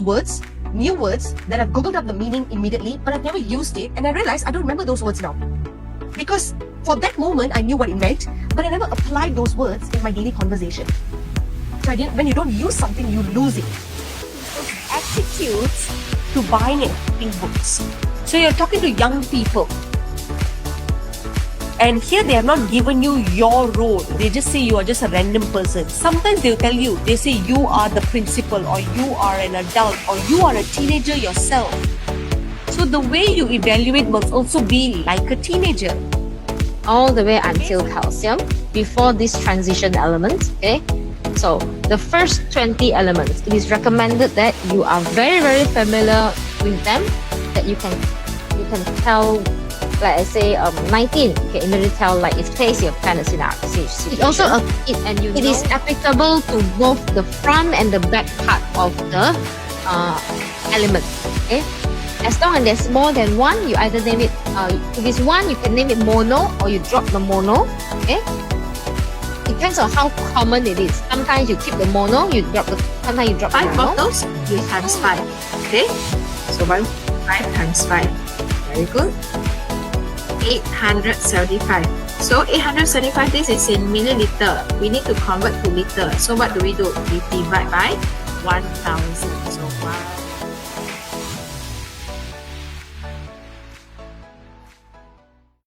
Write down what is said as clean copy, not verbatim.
words, new words that I've googled up the meaning immediately, but I've never used it, and I realized I don't remember those words now. Because for that moment, I knew what it meant, but I never applied those words in my daily conversation. So when you don't use something, you lose it. Attitudes to buying and reading books. So you're talking to young people, and here they have not given you your role. They just say you are just a random person. Sometimes they'll tell you, they say you are the principal, or you are an adult, or you are a teenager yourself. So the way you evaluate must also be like a teenager. All the way until calcium before this transition element. Okay, so the first 20 elements, it is recommended that you are very familiar with them, that you can tell, like I say, 19, you can immediately tell like its place your kind of situation. It also it is applicable to both the front and the back part of the element. Okay, as long as there's more than one, you either name it, if it's one, you can name it mono, or you drop the mono. Okay, depends on how common it is. Sometimes you keep the mono, sometimes you drop 5 the mono. bottles, you times 5. Okay, so 5 times 5. Very good. 875. So 875, this is in milliliter. We need to convert to liter. So what do? We divide by 1000. So 1.